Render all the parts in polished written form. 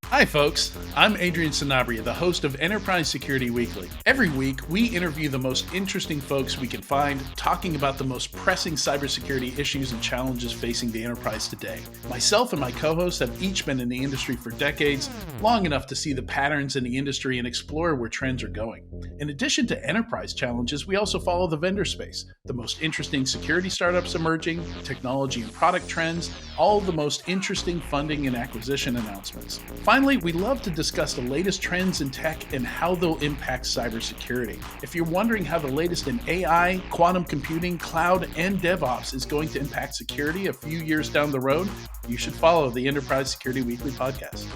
Hi folks, I'm Adrian Sanabria, the host of Enterprise Security Weekly. Every week, we interview the most interesting folks we can find, talking about the most pressing cybersecurity issues and challenges facing the enterprise today. Myself and my co-hosts have each been in the industry for decades, long enough to see the patterns in the industry and explore where trends are going. In addition to enterprise challenges, we also follow the vendor space, the most interesting security startups emerging, technology and product trends, all the most interesting funding and acquisition announcements. Finally, we love to discuss the latest trends in tech and how they'll impact cybersecurity. If you're wondering how the latest in AI, quantum computing, cloud, and DevOps is going to impact security a few years down the road, you should follow the Enterprise Security Weekly podcast.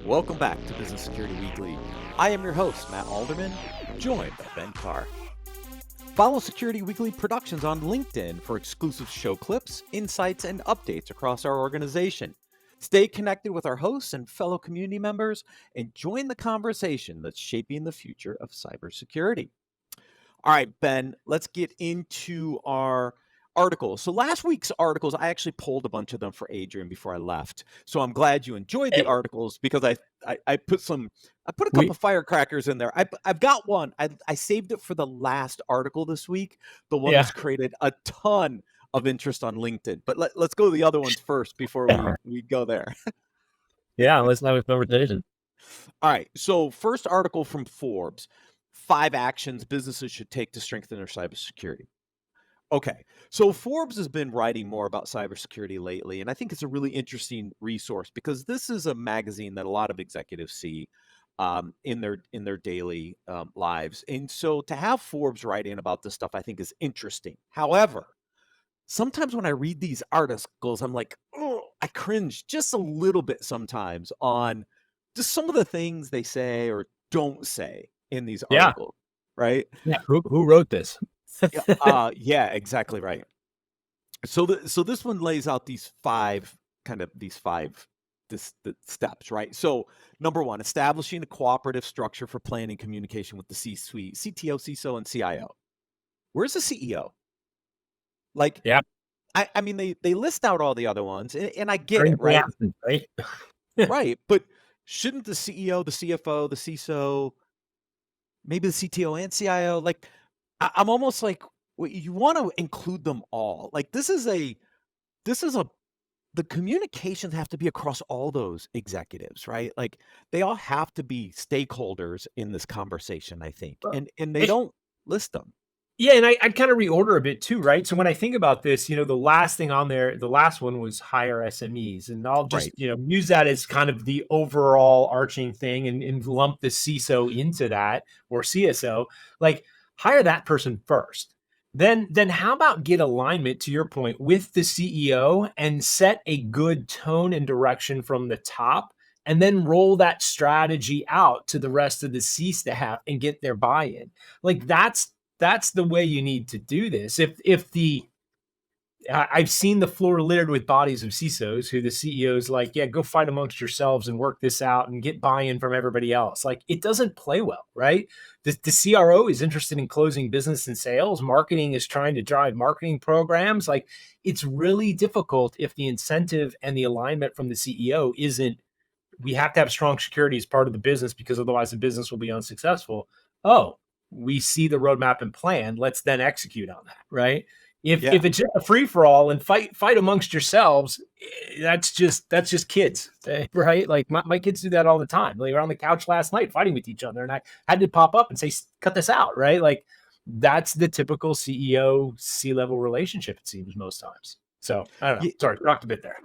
Welcome back to Business Security Weekly. I am your host, Matt Alderman, joined by Ben Carr. Follow Security Weekly Productions on LinkedIn for exclusive show clips, insights, and updates across our organization. Stay connected with our hosts and fellow community members and join the conversation that's shaping the future of cybersecurity. All right, Ben, let's get into our articles. So last week's articles, I actually pulled a bunch of them for Adrian before I left. So I'm glad you enjoyed the articles because I put a couple firecrackers in there. I've got one. I saved it for the last article this week. The one that's created a ton of interest on LinkedIn. But let's go to the other ones first before we go there. Yeah, let's have a conversation. All right. So first article from Forbes, 5 actions businesses should take to strengthen their cybersecurity. Okay, so Forbes has been writing more about cybersecurity lately, and I think it's a really interesting resource because this is a magazine that a lot of executives see in their daily lives. And so to have Forbes writing about this stuff, I think is interesting. However, sometimes when I read these articles, I'm like, oh, I cringe just a little bit sometimes on just some of the things they say or don't say in these articles, right? Yeah, who wrote this? Yeah, exactly right. So this one lays out these five steps, right? So number 1, establishing a cooperative structure for planning communication with the C-suite, CTO, CISO, and CIO. Where's the CEO? Like, I mean, they list out all the other ones, and I get it, right? Right? Right, but shouldn't the CEO, the CFO, the CISO, maybe the CTO and CIO, like, I'm almost like, well, you want to include them all. Like the communications have to be across all those executives, right? Like they all have to be stakeholders in this conversation, I think. And they don't list them. Yeah, and I'd kind of reorder a bit too, right? So when I think about this, the last thing on there, the last one was hire SMEs. And I'll just, use that as kind of the overall arching thing and lump the CISO into that or CSO, like hire that person first. Then how about get alignment, to your point, with the CEO and set a good tone and direction from the top, and then roll that strategy out to the rest of the C-staff and get their buy-in. Like that's the way you need to do this. I've seen the floor littered with bodies of CISOs who the CEO's like, yeah, go fight amongst yourselves and work this out and get buy-in from everybody else. Like it doesn't play well, right? The CRO is interested in closing business and sales. Marketing is trying to drive marketing programs. Like it's really difficult if the incentive and the alignment from the CEO isn't, we have to have strong security as part of the business because otherwise the business will be unsuccessful. Oh, we see the roadmap and plan. Let's then execute on that, right? If it's just a free for all and fight amongst yourselves, that's just kids, right? Like my kids do that all the time. They were on the couch last night fighting with each other, and I had to pop up and say, "Cut this out," right? Like that's the typical CEO C-level relationship. It seems most times. So I don't know. Sorry, talked a bit there.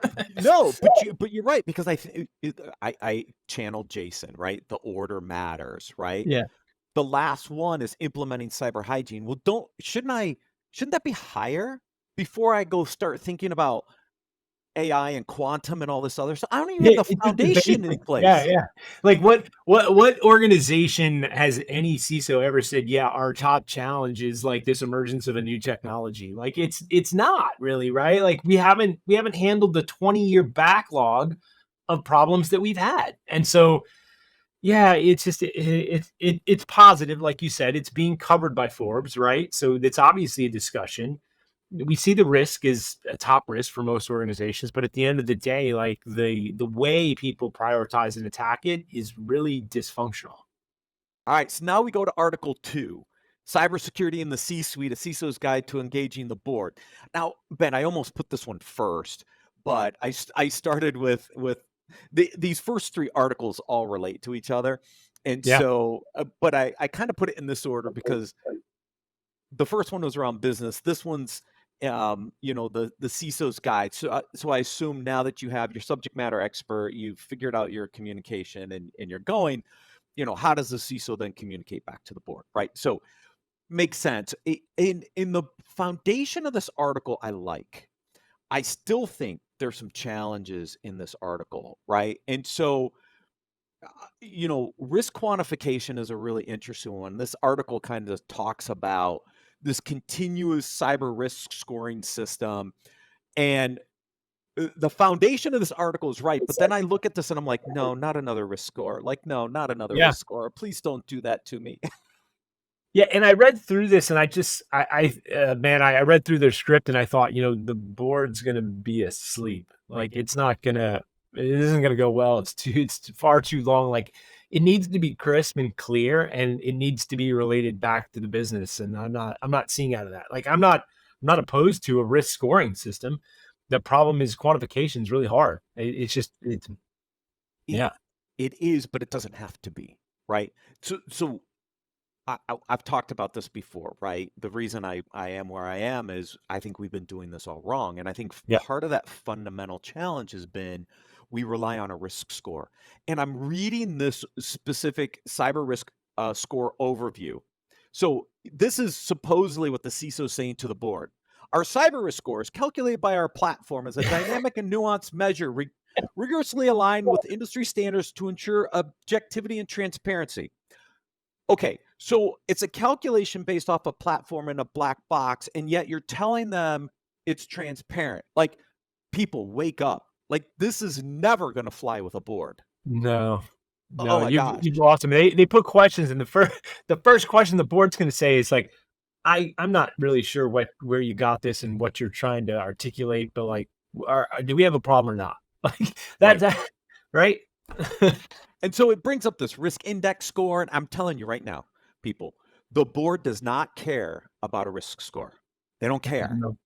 No, but you're right because I channeled Jason, right? The order matters, right? Yeah. The last one is implementing cyber hygiene. Well, shouldn't that be higher before I go start thinking about AI and quantum and all this other stuff? I don't even have the foundation in place. Yeah. Like what organization has any CISO ever said, yeah, our top challenge is like this emergence of a new technology? Like it's not really, right? Like we haven't handled the 20-year backlog of problems that we've had. And so Yeah, it's just it's positive, like you said. It's being covered by Forbes, right? So it's obviously a discussion. We see the risk is a top risk for most organizations, but at the end of the day, like the way people prioritize and attack it is really dysfunctional. All right, so now we go to Article 2, Cybersecurity in the C-Suite, a CISO's Guide to Engaging the Board. Now, Ben, I almost put this one first, but I started with these first three articles all relate to each other. And Yeah, so, but I kind of put it in this order because the first one was around business. This one's, the CISO's Guide. So I assume now that you have your subject matter expert, you've figured out your communication and you're going, how does the CISO then communicate back to the board, right? So makes sense. In the foundation of this article, I still think there's some challenges in this article, right? And so, risk quantification is a really interesting one. This article kind of talks about this continuous cyber risk scoring system. And the foundation of this article is right, but then I look at this and I'm like, no, not another risk score. Like, no, not another yeah. risk score. Please don't do that to me. Yeah, and I read through this, and I read through their script, and I thought, the board's gonna be asleep. Like, it isn't gonna go well. It's far too long. Like, it needs to be crisp and clear, and it needs to be related back to the business. And I'm not seeing out of that. Like, I'm not opposed to a risk scoring system. The problem is quantification is really hard. It's it, yeah, it is, but it doesn't have to be, right? So I've talked about this before, right? The reason I am where I am is I think we've been doing this all wrong. And I think yeah, part of that fundamental challenge has been we rely on a risk score. And I'm reading this specific cyber risk score overview. So this is supposedly what the CISO is saying to the board. Our cyber risk score is calculated by our platform as a dynamic and nuanced measure, rigorously aligned with industry standards to ensure objectivity and transparency. Okay, so it's a calculation based off a platform in a black box, and yet you're telling them it's transparent. Like, people wake up. Like, this is never going to fly with a board. no. Oh No, my you've gosh. lost them. They put questions, and the first question the board's gonna say is like, I'm not really sure where you got this and what you're trying to articulate, but like, do we have a problem or not? Like Right. that right? And so it brings up this risk index score. And I'm telling you right now, people, the board does not care about a risk score. They don't care. No.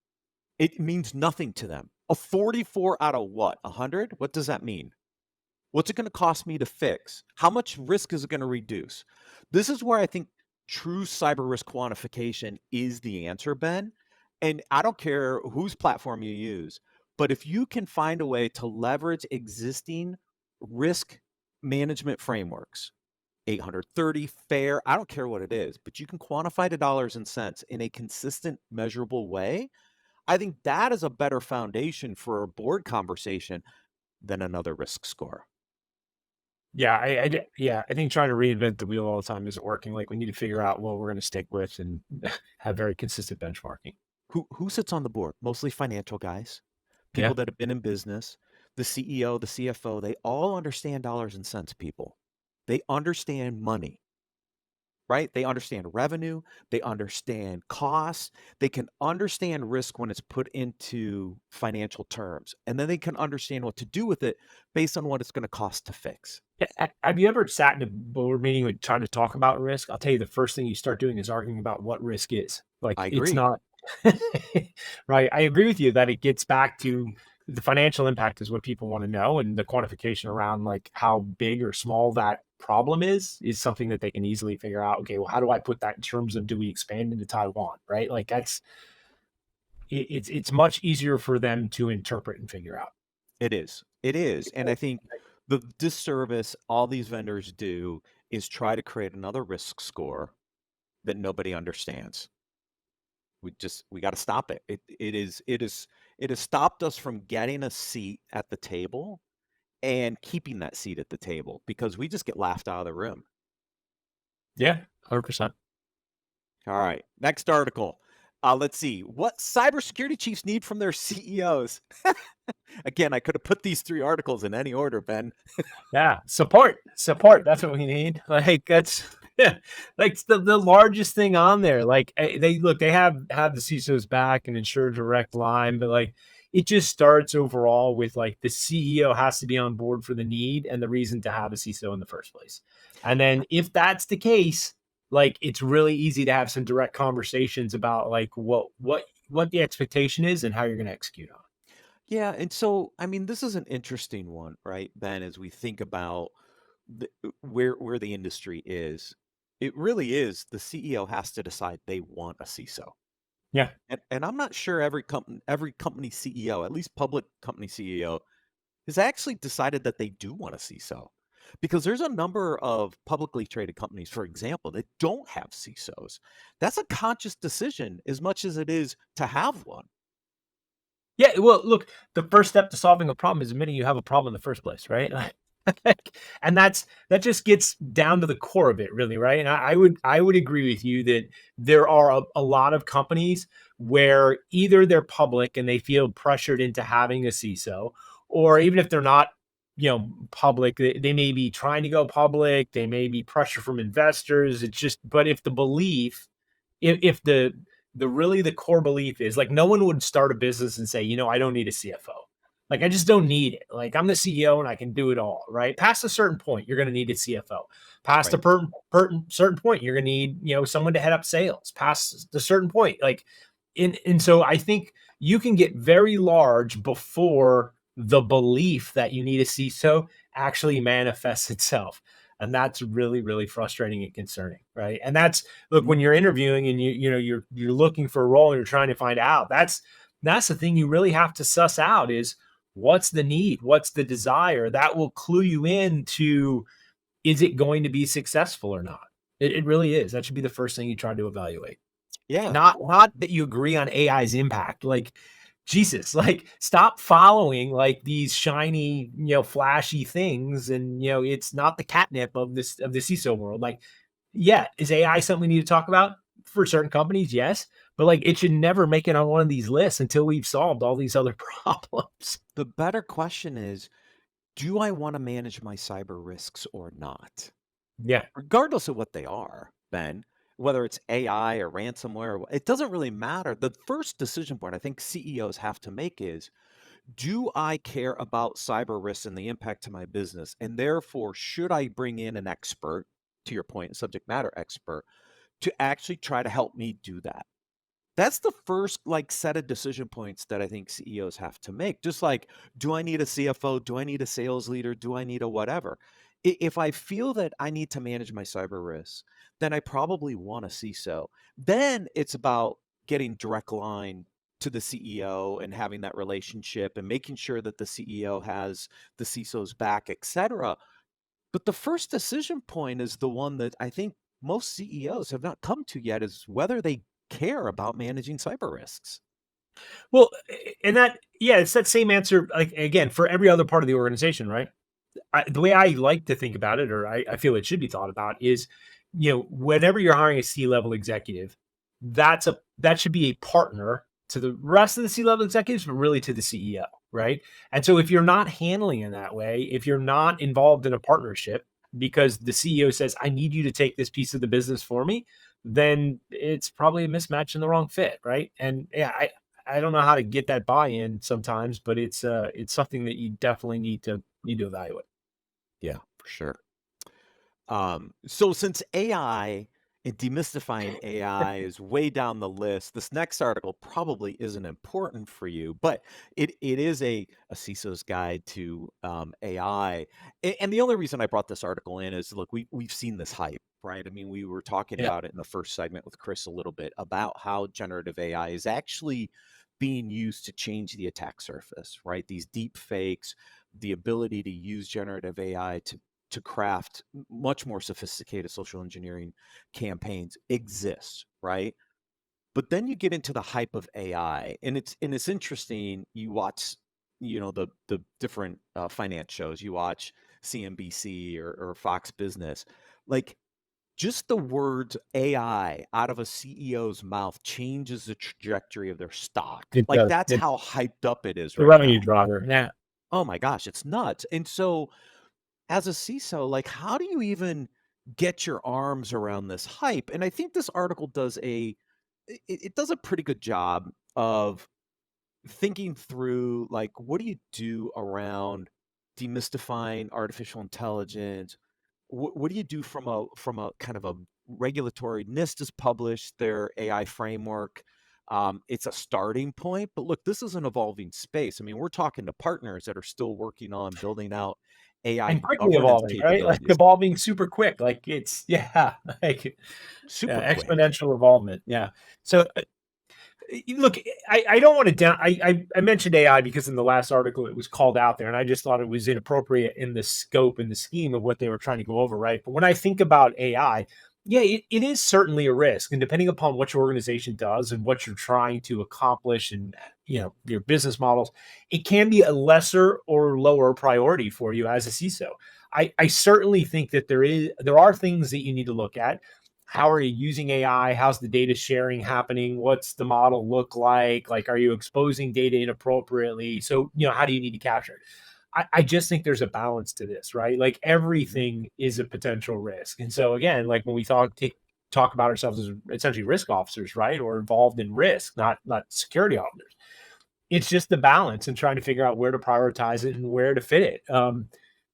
It means nothing to them. A 44 out of what? 100? What does that mean? What's it going to cost me to fix? How much risk is it going to reduce? This is where I think true cyber risk quantification is the answer, Ben. And I don't care whose platform you use, but if you can find a way to leverage existing risk management frameworks, 830, fair, I don't care what it is, but you can quantify the dollars and cents in a consistent, measurable way. I think that is a better foundation for a board conversation than another risk score. Yeah, yeah, I think trying to reinvent the wheel all the time isn't working. Like, we need to figure out what we're gonna stick with and have very consistent benchmarking. Who sits on the board? Mostly financial guys, Yeah. people that have been in business, the CEO, the CFO, they all understand dollars and cents, people. They understand money, right? They understand revenue, they understand costs, they can understand risk when it's put into financial terms, and then they can understand what to do with it based on what it's going to cost to fix. Yeah, have you ever sat in a board meeting and trying to talk about risk? I'll tell you, the first thing you start doing is arguing about what risk is. Like, I it's agree. not right. I agree with you that it gets back to the financial impact is what people want to know, and the quantification around like how big or small that problem is something that they can easily figure out. Okay, well, how do I put that in terms of do we expand into Taiwan? Right? Like it's much easier for them to interpret and figure out. It is. It is. And I think the disservice all these vendors do is try to create another risk score that nobody understands. We got to stop it. It has stopped us from getting a seat at the table and keeping that seat at the table because we just get laughed out of the room. Yeah, 100%. All right. Next article. Let's see. What cybersecurity chiefs need from their CEOs? Again, I could have put these three articles in any order, Ben. Yeah, support. That's what we need. Like that's yeah, like the largest thing on there. Like they have the CISO's back and ensure direct line, but like it just starts overall with like the CEO has to be on board for the need and the reason to have a CISO in the first place. And then if that's the case, like it's really easy to have some direct conversations about like what the expectation is and how you're going to execute on it. Yeah, and so I mean, this is an interesting one, right, Ben? As we think about where the industry is, it really is the CEO has to decide they want a CISO. Yeah. And I'm not sure every company CEO, at least public company CEO, has actually decided that they do want a CISO. Because there's a number of publicly traded companies, for example, that don't have CISOs. That's a conscious decision as much as it is to have one. Yeah, well, look, the first step to solving a problem is admitting you have a problem in the first place, right? And that just gets down to the core of it, really, right? And I would agree with you that there are a lot of companies where either they're public and they feel pressured into having a CISO, or even if they're not, public, they may be trying to go public, they may be pressure from investors. It's just, but if the belief, if the really the core belief is like no one would start a business and say, I don't need a CFO. Like I just don't need it. Like I'm the CEO and I can do it all, right? Past a certain point, you're going to need a CFO. Past a Right. certain point, you're going to need, someone to head up sales. Past a certain point, like and so I think you can get very large before the belief that you need a CISO actually manifests itself. And that's really, really frustrating and concerning, right? And that's look when you're interviewing and you're looking for a role and you're trying to find out. That's the thing you really have to suss out is what's the need, what's the desire. That will clue you into is it going to be successful or not. It really is. That should be the first thing you try to evaluate. Yeah. Not that you agree on AI's impact. Like Jesus, like stop following like these shiny, flashy things. And it's not the catnip of the CISO world. Like, yeah, is AI something we need to talk about for certain companies? Yes. But like it should never make it on one of these lists until we've solved all these other problems. The better question is, do I want to manage my cyber risks or not? Yeah. Regardless of what they are, Ben, whether it's AI or ransomware, it doesn't really matter. The first decision point I think CEOs have to make is, do I care about cyber risks and the impact to my business? And therefore, should I bring in an expert, to your point, subject matter expert, to actually try to help me do that? That's the first like set of decision points that I think CEOs have to make. Just like, do I need a CFO? Do I need a sales leader? Do I need a whatever? If I feel that I need to manage my cyber risks, then I probably want a CISO. Then it's about getting direct line to the CEO and having that relationship and making sure that the CEO has the CISO's back, etc. But the first decision point is the one that I think most CEOs have not come to yet is whether they care about managing cyber risks. Well, and that, yeah, it's that same answer, like, again, for every other part of the organization, right? The way I like to think about it, or I feel it should be thought about, is whenever you're hiring a C-level executive, that should be a partner to the rest of the C-level executives, but really to the CEO, right? And so if you're not handling in that way, if you're not involved in a partnership because the CEO says, I need you to take this piece of the business for me, then it's probably a mismatch and the wrong fit, right? And yeah, I don't know how to get that buy-in sometimes, but it's something that you definitely need to evaluate. Yeah, for sure. So since AI and demystifying AI is way down the list, this next article probably isn't important for you, but it is a CISO's guide to AI. And the only reason I brought this article in is look, we've seen this hype, right? I mean, we were talking Yeah. about it in the first segment with Chris a little bit about how generative AI is actually being used to change the attack surface, right? These deep fakes, the ability to use generative AI to craft much more sophisticated social engineering campaigns exists, right? But then you get into the hype of AI, and it's interesting. You watch, the different finance shows. You watch CNBC or Fox Business, like just the words AI out of a CEO's mouth changes the trajectory of their stock. It Like, does. that's It's how hyped up it is the right revenue now. driver. Yeah. Oh my gosh, it's nuts. And so, as a CISO, like, how do you even get your arms around this hype? And I think this article does it does a pretty good job of thinking through, like, what do you do around demystifying artificial intelligence? What do you do from a kind of a regulatory? NIST has published their AI framework. It's a starting point, but look, this is an evolving space. I mean, we're talking to partners that are still working on building out AI And quickly governance evolving, right? Like capabilities. evolving super quick. Like it's yeah, like Super yeah, quick. exponential evolvement. Yeah. So look, I don't want to down. I mentioned AI because in the last article it was called out there, and I just thought it was inappropriate in the scope and the scheme of what they were trying to go over. Right. But when I think about AI, yeah, it is certainly a risk, and depending upon what your organization does and what you're trying to accomplish, and your business models, it can be a lesser or lower priority for you as a CISO. I certainly think that there are things that you need to look at. How are you using AI? How's the data sharing happening? What's the model look like? Like, are you exposing data inappropriately? So, how do you need to capture it? I just think there's a balance to this, right? Like Mhm. everything is a potential risk. And so again, like when we talk about ourselves as essentially risk officers, right? Or involved in risk, not security officers. It's just the balance and trying to figure out where to prioritize it and where to fit it.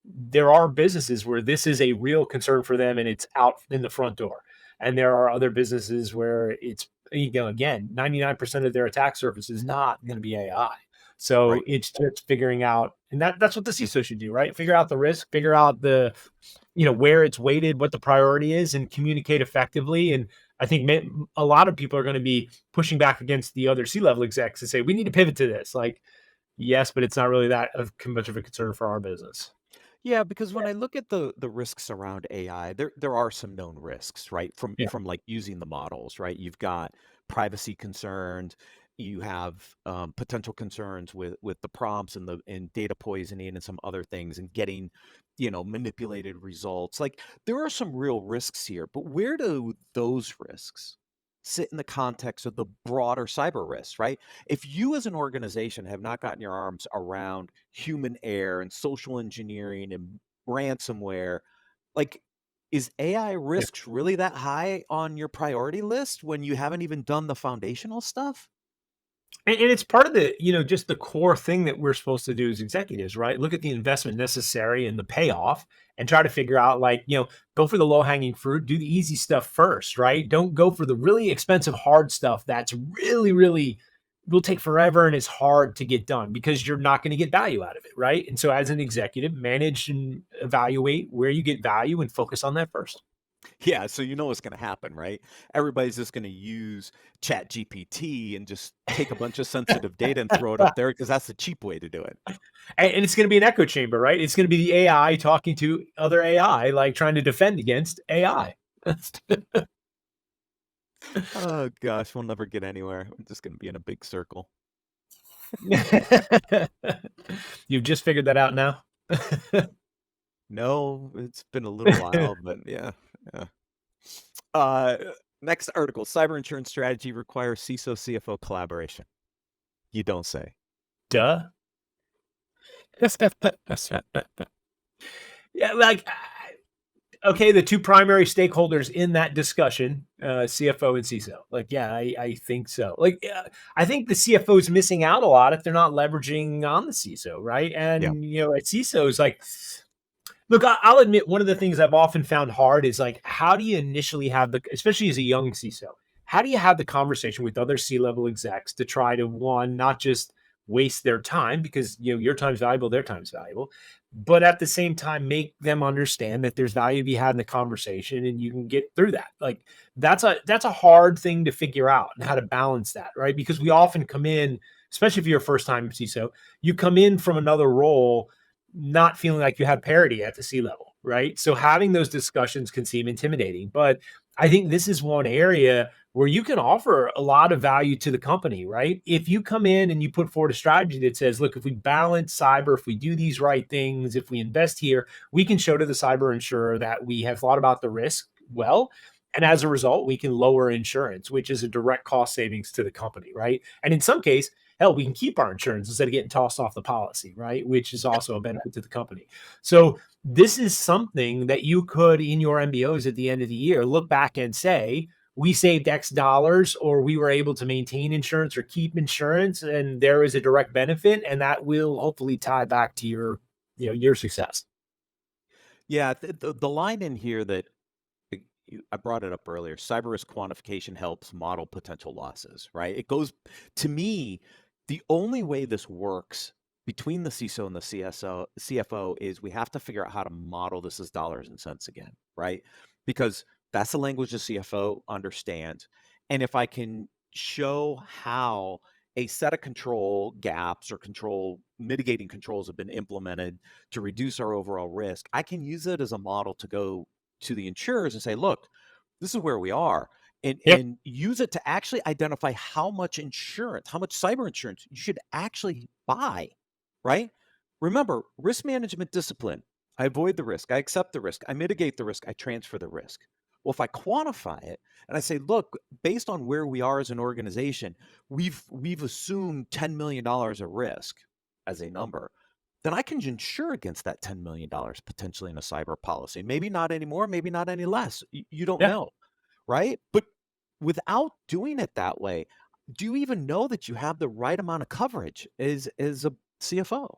There are businesses where this is a real concern for them and it's out in the front door. And there are other businesses where it's, again, 99% of their attack surface is not going to be AI. So Right. it's just figuring out, and that's what the CISO should do, right? Figure out the risk, figure out where it's weighted, what the priority is, and communicate effectively. And I think a lot of people are going to be pushing back against the other C-level execs and say, we need to pivot to this. Like, yes, but it's not really that of much of a concern for our business. Yeah, because when I look at the risks around AI, there are some known risks, right? Yeah. From like using the models, right? You've got privacy concerns, you have potential concerns with the prompts and data poisoning and some other things and getting, manipulated results. Like there are some real risks here, but where do those risks sit in the context of the broader cyber risks, right? If you as an organization have not gotten your arms around human error and social engineering and ransomware, like is AI Yeah. risks really that high on your priority list when you haven't even done the foundational stuff? And it's part of the, just the core thing that we're supposed to do as executives, right? Look at the investment necessary and the payoff and try to figure out, like, go for the low hanging fruit, do the easy stuff first, right? Don't go for the really expensive, hard stuff that's really, really will take forever and is hard to get done because you're not going to get value out of it, right? And so, as an executive, manage and evaluate where you get value and focus on that first. Yeah, so you know what's going to happen, right? Everybody's just going to use Chat GPT and just take a bunch of sensitive data and throw it up there because that's the cheap way to do it. And it's going to be an echo chamber, right? It's going to be the AI talking to other AI, like trying to defend against AI. Oh gosh, we'll never get anywhere. We're just going to be in a big circle. You've just figured that out now. No, it's been a little while, but yeah, yeah. Uh, Next article: cyber insurance strategy requires CISO-CFO collaboration. You don't say. Duh. Yeah, like okay, the two primary stakeholders in that discussion, CFO and CISO. Like, yeah, I think so. Like, I think the CFO is missing out a lot if they're not leveraging on the CISO, right? Yeah, And at CISO is like, look, I'll admit one of the things I've often found hard is like, how do you initially have especially as a young CISO, how do you have the conversation with other C-level execs to try to, one, not just waste their time because your time's valuable, their time's valuable, but at the same time make them understand that there's value to be had in the conversation and you can get through that. Like that's a hard thing to figure out and how to balance that, right? Because we often come in, especially if you're a first time CISO, you come in from another role not feeling like you have parity at the C level, right? So having those discussions can seem intimidating, but I think this is one area where you can offer a lot of value to the company, right? If you come in and you put forward a strategy that says, look, if we balance cyber, if we do these right things, if we invest here, we can show to the cyber insurer that we have thought about the risk well. And as a result, we can lower insurance, which is a direct cost savings to the company, right? And in some case, hell, we can keep our insurance instead of getting tossed off the policy, right? Which is also a benefit to the company. So this is something that you could, in your MBOs at the end of the year, look back and say, we saved X dollars, or we were able to maintain insurance or keep insurance, and there is a direct benefit, and that will hopefully tie back to your success. Yeah, the line in here that I brought it up earlier. Cyber risk quantification helps model potential losses, right? It goes to me, the only way this works between the CISO and the CFO is we have to figure out how to model this as dollars and cents again, right? Because that's the language the CFO understands. And if I can show how a set of control gaps or control mitigating controls have been implemented to reduce our overall risk, I can use it as a model to go to the insurers and say, look, this is where we are. And, Yeah. and use it to actually identify how much insurance, how much cyber insurance you should actually buy, right? Remember, risk management discipline. I avoid the risk. I accept the risk. I mitigate the risk. I transfer the risk. Well, if I quantify it and I say, look, based on where we are as an organization, we've assumed $10 million of risk as a number, then I can insure against that $10 million potentially in a cyber policy. Maybe not anymore, maybe not any less. You don't Yeah. know, right? But without doing it that way, do you even know that you have the right amount of coverage as a CFO?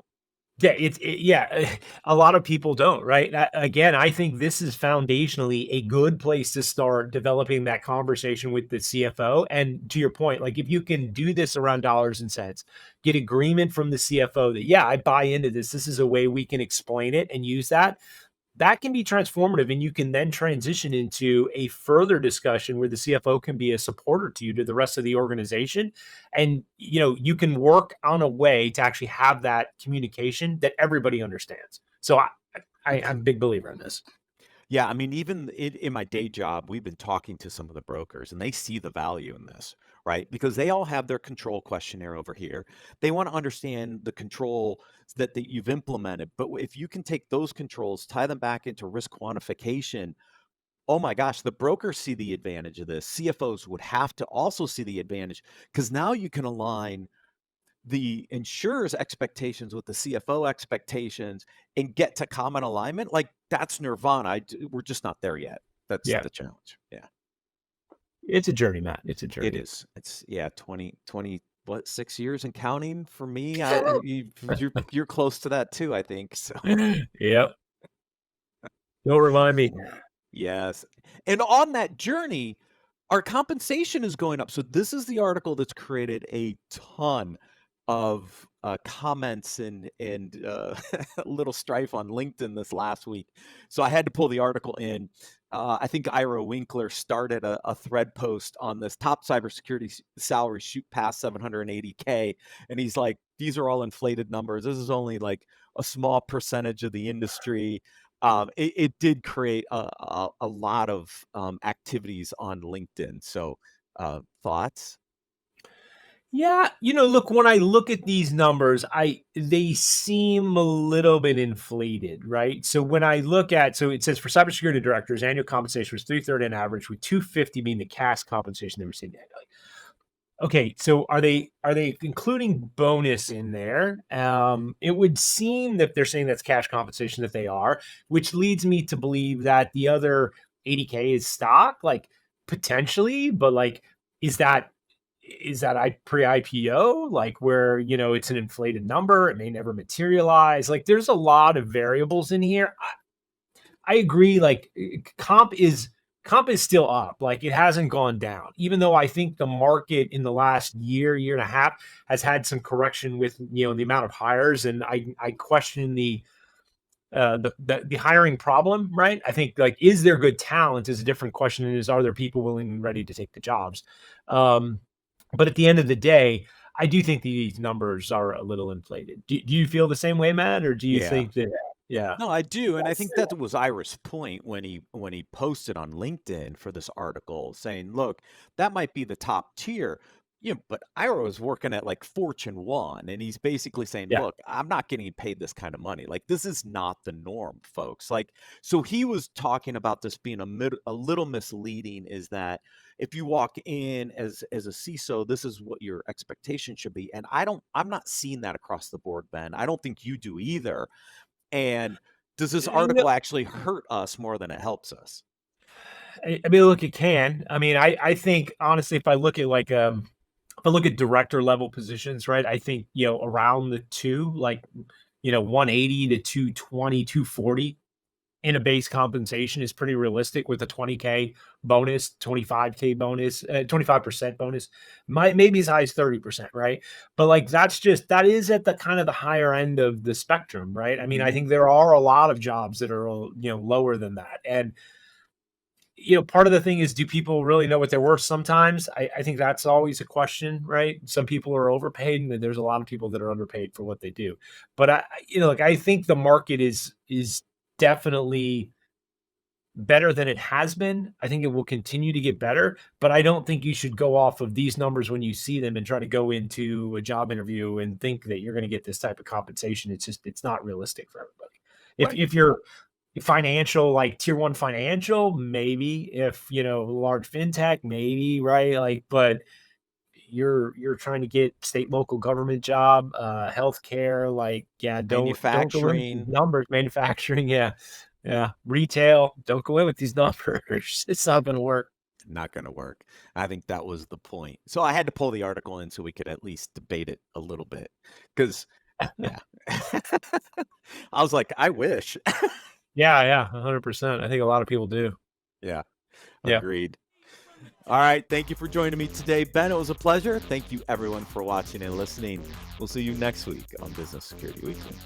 Yeah, yeah, a lot of people don't, right? Again, I think this is foundationally a good place to start developing that conversation with the CFO. And to your point, like if you can do this around dollars and cents, get agreement from the CFO that, yeah, I buy into this. This is a way we can explain it and use that. That can be transformative, and you can then transition into a further discussion where the CFO can be a supporter to you, to the rest of the organization. And you can work on a way to actually have that communication that everybody understands. So I'm a big believer in this. Yeah, I mean, even in my day job, we've been talking to some of the brokers and they see the value in this, right? Because they all have their control questionnaire over here. They want to understand the control that you've implemented. But if you can take those controls, tie them back into risk quantification, oh my gosh, the brokers see the advantage of this. CFOs would have to also see the advantage because now you can align the insurer's expectations with the CFO expectations and get to common alignment, like that's nirvana. We're just not there yet. That's Yeah, the challenge. Yeah, it's a journey, Matt. It's a it journey. is. It's 20, what, 6 years and counting for me. You're close to that too, I think. So Yep. Don't remind me. yes. And on that journey, our compensation is going up. So this is the article that's created a ton of comments and a little strife on LinkedIn this last week. So I had to pull the article in. I think Ira Winkler started a thread post on this top cybersecurity salaries shoot past 780K. And he's like, these are all inflated numbers. This is only like a small percentage of the industry. It did create a lot of activities on LinkedIn. So thoughts? Yeah, look, when I look at these numbers, they seem a little bit inflated, right? So when I look at, so it says for cybersecurity directors, annual compensation was 330 on average, with 250 being the cash compensation they received annually. Okay, so are they including bonus in there? It would seem that they're saying that's cash compensation, that they are, which leads me to believe that the other 80K is stock, like potentially, but like, is that I pre-IPO, like where it's an inflated number, it may never materialize. Like there's a lot of variables in here. I agree. Like comp is still up. Like it hasn't gone down, even though I think the market in the last year and a half has had some correction with the amount of hires, and I question the hiring problem. Right? I think, like, is there good talent is a different question, and is, are there people willing and ready to take the jobs? But at the end of the day, I do think these numbers are a little inflated. Do you feel the same way, Matt, or do you Yeah. think that? Yeah. No, I do, and I think that was Ira's point when he posted on LinkedIn for this article, saying, "Look, that might be the top tier, Yeah, but Ira was working at like Fortune 1, and he's basically saying, Yeah. "Look, I'm not getting paid this kind of money. Like, this is not the norm, folks." Like, so he was talking about this being a little misleading, is that if you walk in as a CISO, this is what your expectation should be. And I'm not seeing that across the board, Ben. I don't think you do either. And does this No, article actually hurt us more than it helps us? I mean, look, it can. I mean, I think honestly, if I look at if I look at director level positions, right? I think, around the two, like, 180 to 220, 240 in a base compensation is pretty realistic with a 20K bonus, 25K bonus, 25% bonus, might maybe as high as 30%, right? But like that is at the kind of the higher end of the spectrum, right? I mean, I Mhm. think there are a lot of jobs that are lower than that. And part of the thing is, do people really know what they're worth? Sometimes I think that's always a question, right? Some people are overpaid, and then there's a lot of people that are underpaid for what they do. But like I think the market is definitely better than it has been. I think it will continue to get better, but I don't think you should go off of these numbers when you see them and try to go into a job interview and think that you're going to get this type of compensation. It's not realistic for everybody. Right. If you're financial, like tier one financial, maybe. If large fintech, maybe, right? Like, but you're trying to get state local government job, healthcare, like, yeah, don't go in with these Manufacturing. numbers. Manufacturing, yeah, yeah, retail, don't go in with these numbers. It's not going to work. Not going to work. I think that was the point. So I had to pull the article in so we could at least debate it a little bit. Because, yeah, I was like, I wish. Yeah, yeah, 100%. I think a lot of people do. Yeah, Yeah. agreed. All right. Thank you for joining me today, Ben. It was a pleasure. Thank you, everyone, for watching and listening. We'll see you next week on Business Security Weekly.